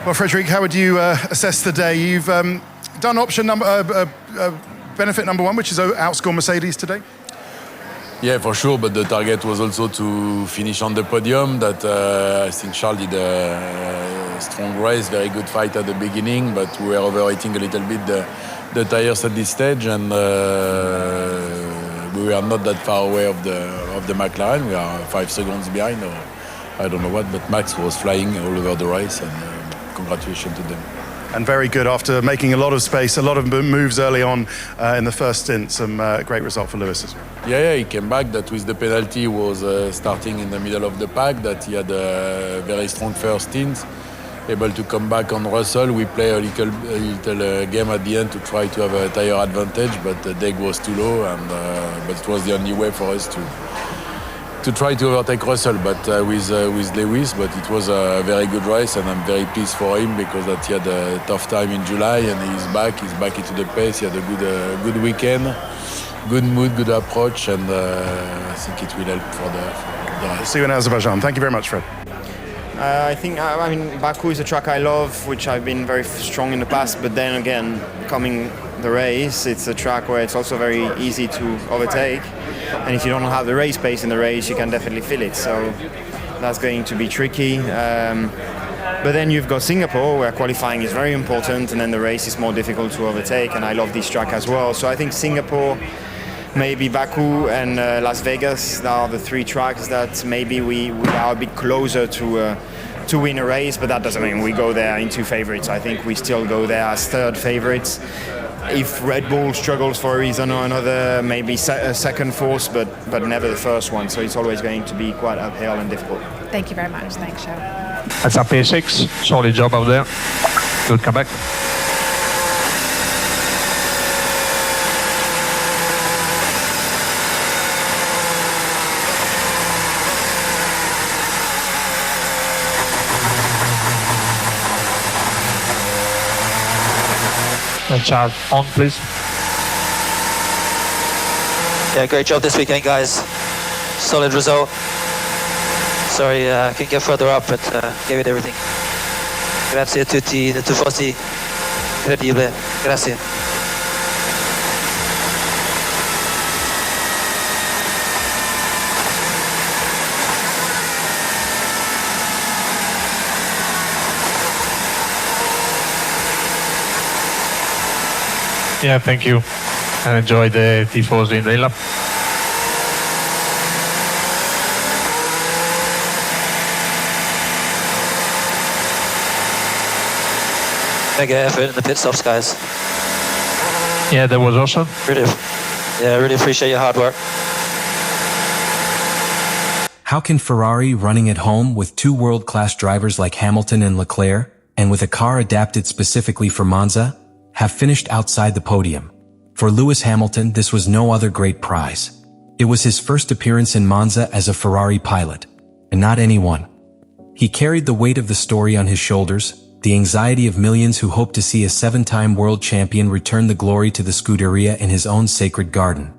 Well, Frederic, how would you assess the day? You've done option benefit number one, which is outscore Mercedes today. Yeah, for sure, but the target was also to finish on the podium. That I think Charles did a strong race, very good fight at the beginning, but we were overheating a little bit the tires at this stage, and we were not that far away of the McLaren. We are 5 seconds behind, or I don't know what, but Max was flying all over the race, and congratulations to them. And very good after making a lot of space, a lot of moves early on in the first stint. Some great result for Lewis as well. Yeah, he came back. That with the penalty was starting in the middle of the pack. That he had a very strong first stint, able to come back on Russell. We play a little game at the end to try to have a tire advantage, but the deck was too low, and but it was the only way for us to try to overtake Russell, but with Lewis. But it was a very good race, and I'm very pleased for him because that he had a tough time in July, and he's back into the pace. He had a good weekend, good mood, good approach, and I think it will help for the rest. See you in Azerbaijan. Thank you very much, Fred. I think, Baku is a track I love, which I've been very strong in the past, but then again, coming the race, it's a track where it's also very easy to overtake, and if you don't have the race pace in the race, you can definitely feel it, so that's going to be tricky. But then you've got Singapore, where qualifying is very important, and then the race is more difficult to overtake, and I love this track as well. So I think Singapore, maybe Baku and Las Vegas are the 3 tracks that maybe we are a bit closer to win a race, but that doesn't mean we go there in 2 favorites. I think we still go there as 3rd favorites. If Red Bull struggles for a reason or another, maybe second, 4th, but never the first one. So it's always going to be quite uphill and difficult. Thank you very much. Thanks, Show. That's up P6. Solid job out there. Good comeback. Charles, on please. Yeah, great job this weekend, guys. Solid result. Sorry, I couldn't get further up, but gave it everything. Grazie a tutti, the tifosi. Incredibile. Grazie. Yeah, thank you. And enjoy the tifosi in the lap. Mega effort in the pit stops, guys. Yeah, that was awesome. Really appreciate your hard work. How can Ferrari, running at home with 2 world-class drivers like Hamilton and Leclerc, and with a car adapted specifically for Monza, have finished outside the podium? For Lewis Hamilton, this was no other great prize. It was his first appearance in Monza as a Ferrari pilot, and not anyone. He carried the weight of the story on his shoulders, the anxiety of millions who hope to see a 7-time world champion return the glory to the Scuderia in his own sacred garden.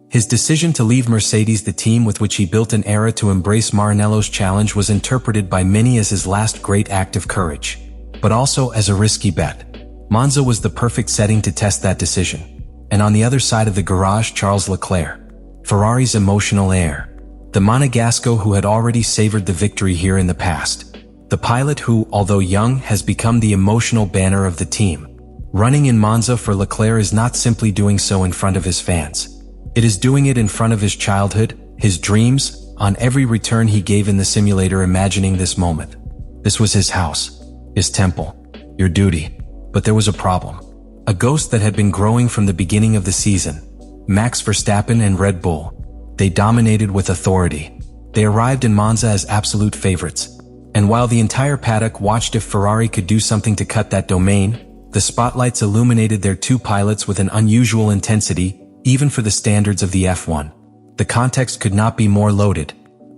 His decision to leave Mercedes, the team with which he built an era, to embrace Maranello's challenge was interpreted by many as his last great act of courage, but also as a risky bet. Monza was the perfect setting to test that decision. And on the other side of the garage, Charles Leclerc, Ferrari's emotional heir, the Monegasco who had already savored the victory here in the past. The pilot who, although young, has become the emotional banner of the team. Running in Monza for Leclerc is not simply doing so in front of his fans. It is doing it in front of his childhood, his dreams, on every return he gave in the simulator, imagining this moment. This was his house, his temple, your duty. But there was a problem. A ghost that had been growing from the beginning of the season. Max Verstappen and Red Bull. They dominated with authority. They arrived in Monza as absolute favorites. And while the entire paddock watched if Ferrari could do something to cut that domain, the spotlights illuminated their 2 pilots with an unusual intensity, even for the standards of the F1. The context could not be more loaded.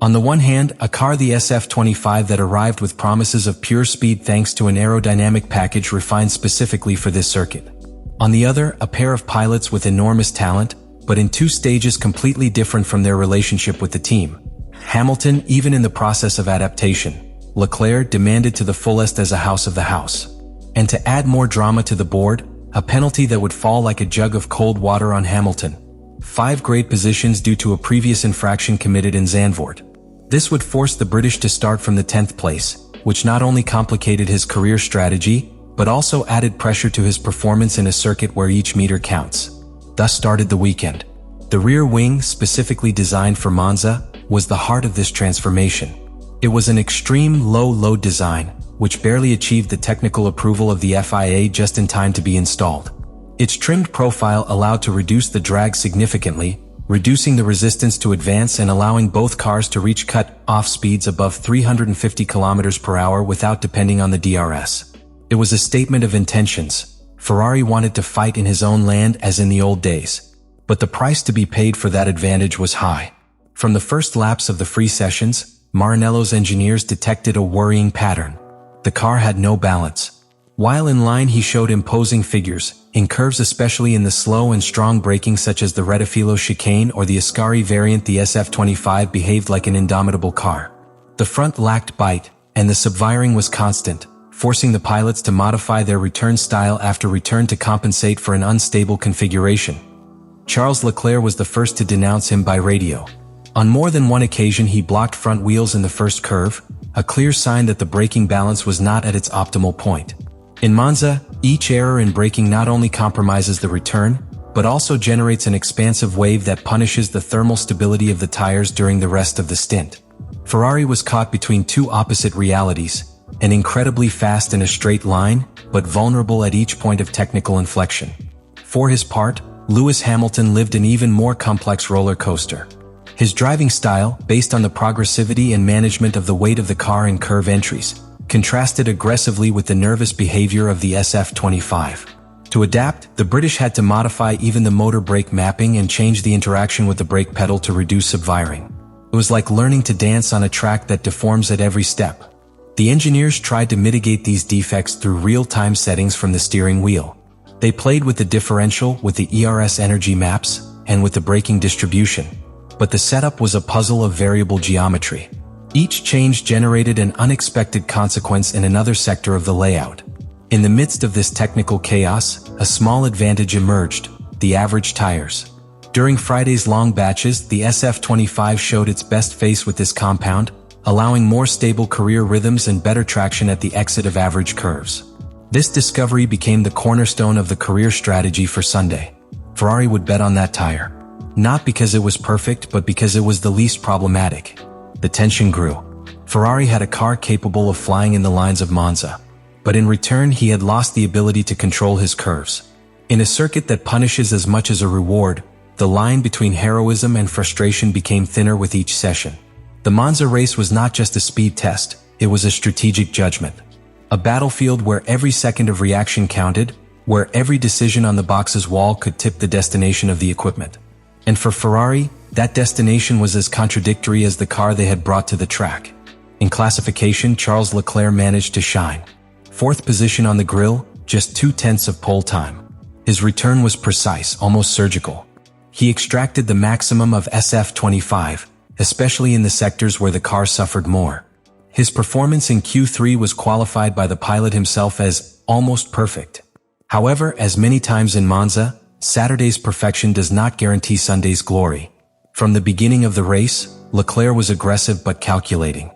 On the one hand, a car, the SF25, that arrived with promises of pure speed thanks to an aerodynamic package refined specifically for this circuit. On the other, a pair of pilots with enormous talent, but in 2 stages completely different from their relationship with the team. Hamilton, even in the process of adaptation, Leclerc demanded to the fullest as a house of the house. And to add more drama to the board, a penalty that would fall like a jug of cold water on Hamilton. 5 grade positions due to a previous infraction committed in Zandvoort. This would force the British to start from the 10th place, which not only complicated his career strategy, but also added pressure to his performance in a circuit where each meter counts. Thus started the weekend. The rear wing, specifically designed for Monza, was the heart of this transformation. It was an extreme low-load design, which barely achieved the technical approval of the FIA just in time to be installed. Its trimmed profile allowed to reduce the drag significantly, reducing the resistance to advance and allowing both cars to reach cut-off speeds above 350 km per hour without depending on the DRS. It was a statement of intentions. Ferrari wanted to fight in his own land as in the old days. But the price to be paid for that advantage was high. From the first laps of the free sessions, Maranello's engineers detected a worrying pattern. The car had no balance. While in line he showed imposing figures, in curves especially in the slow and strong braking such as the Rettifilo chicane or the Ascari variant, the SF25 behaved like an indomitable car. The front lacked bite, and the subwiring was constant, forcing the pilots to modify their return style after return to compensate for an unstable configuration. Charles Leclerc was the first to denounce him by radio. On more than one occasion he blocked front wheels in the first curve, a clear sign that the braking balance was not at its optimal point. In Monza, each error in braking not only compromises the return, but also generates an expansive wave that punishes the thermal stability of the tires during the rest of the stint. Ferrari was caught between two opposite realities, an incredibly fast in a straight line, but vulnerable at each point of technical inflection. For his part, Lewis Hamilton lived an even more complex roller coaster. His driving style, based on the progressivity and management of the weight of the car in curve entries, contrasted aggressively with the nervous behavior of the SF25. To adapt, the British had to modify even the motor brake mapping and change the interaction with the brake pedal to reduce subwiring. It was like learning to dance on a track that deforms at every step. The engineers tried to mitigate these defects through real-time settings from the steering wheel. They played with the differential, with the ERS energy maps, and with the braking distribution. But the setup was a puzzle of variable geometry. Each change generated an unexpected consequence in another sector of the layout. In the midst of this technical chaos, a small advantage emerged: the average tires. During Friday's long batches, the SF25 showed its best face with this compound, allowing more stable career rhythms and better traction at the exit of average curves. This discovery became the cornerstone of the career strategy for Sunday. Ferrari would bet on that tire. Not because it was perfect, but because it was the least problematic. The tension grew. Ferrari had a car capable of flying in the lines of Monza. But in return, he had lost the ability to control his curves. In a circuit that punishes as much as a reward, the line between heroism and frustration became thinner with each session. The Monza race was not just a speed test, it was a strategic judgment. A battlefield where every second of reaction counted, where every decision on the box's wall could tip the destination of the equipment. And for Ferrari, that destination was as contradictory as the car they had brought to the track. In classification, Charles Leclerc managed to shine. 4th position on the grille, just 0.2 of pole time. His return was precise, almost surgical. He extracted the maximum of SF25, especially in the sectors where the car suffered more. His performance in Q3 was qualified by the pilot himself as almost perfect. However, as many times in Monza, Saturday's perfection does not guarantee Sunday's glory. From the beginning of the race, Leclerc was aggressive but calculating.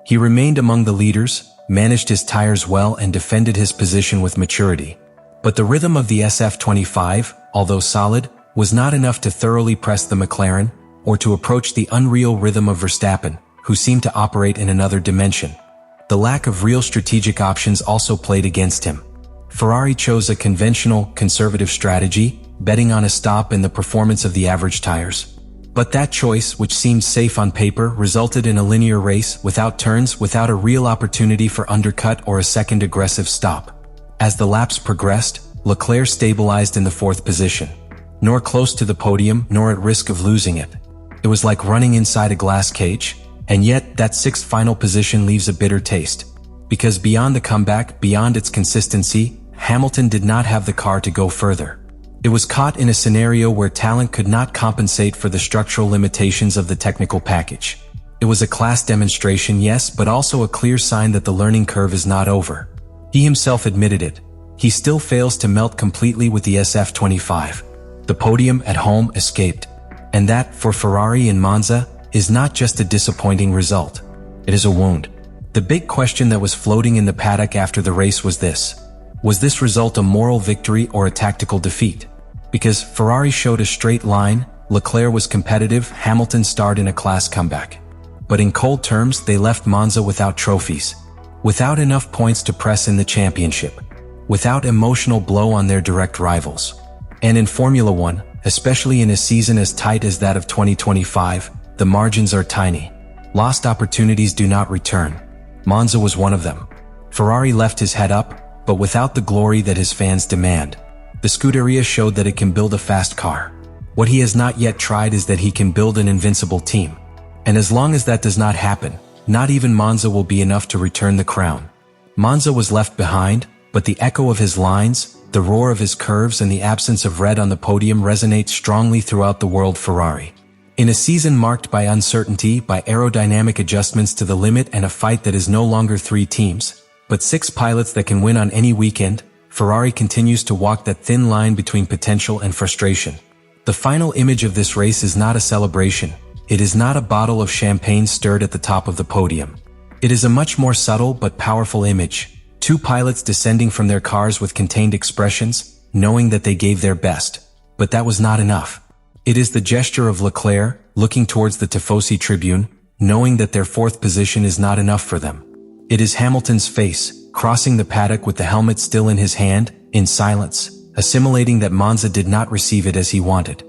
He remained among the leaders, managed his tires well and defended his position with maturity. But the rhythm of the SF25, although solid, was not enough to thoroughly press the McLaren, or to approach the unreal rhythm of Verstappen, who seemed to operate in another dimension. The lack of real strategic options also played against him. Ferrari chose a conventional, conservative strategy, betting on a stop in the performance of the average tires. But that choice, which seemed safe on paper, resulted in a linear race, without turns, without a real opportunity for undercut or a second aggressive stop. As the laps progressed, Leclerc stabilized in the 4th position. Nor close to the podium, nor at risk of losing it. It was like running inside a glass cage, and yet that 6th final position leaves a bitter taste. Because beyond the comeback, beyond its consistency, Hamilton did not have the car to go further. It was caught in a scenario where talent could not compensate for the structural limitations of the technical package. It It was a class demonstration, yes, but also a clear sign that the learning curve is not over. He himself admitted it. He still fails to melt completely with the SF25. The podium at home escaped. And that, for Ferrari in Monza, is not just a disappointing result. It is a wound. The big question that was floating in the paddock after the race was this. Was this result a moral victory or a tactical defeat? Because Ferrari showed a straight line, Leclerc was competitive, Hamilton starred in a class comeback. But in cold terms, they left Monza without trophies, without enough points to press in the championship, without emotional blow on their direct rivals. And in Formula One, especially in a season as tight as that of 2025, the margins are tiny. Lost opportunities do not return. Monza was one of them. Ferrari left his head up, but without the glory that his fans demand. The Scuderia showed that it can build a fast car. What he has not yet tried is that he can build an invincible team. And as long as that does not happen, not even Monza will be enough to return the crown. Monza was left behind, but the echo of his lines, the roar of his curves, and the absence of red on the podium resonates strongly throughout the world Ferrari. In a season marked by uncertainty, by aerodynamic adjustments to the limit, and a fight that is no longer 3 teams, but 6 pilots that can win on any weekend, Ferrari continues to walk that thin line between potential and frustration. The final image of this race is not a celebration. It is not a bottle of champagne stirred at the top of the podium. It is a much more subtle but powerful image. 2 pilots descending from their cars with contained expressions, knowing that they gave their best. But that was not enough. It is the gesture of Leclerc, looking towards the Tifosi tribune, knowing that their 4th position is not enough for them. It is Hamilton's face, crossing the paddock with the helmet still in his hand, in silence, assimilating that Monza did not receive it as he wanted.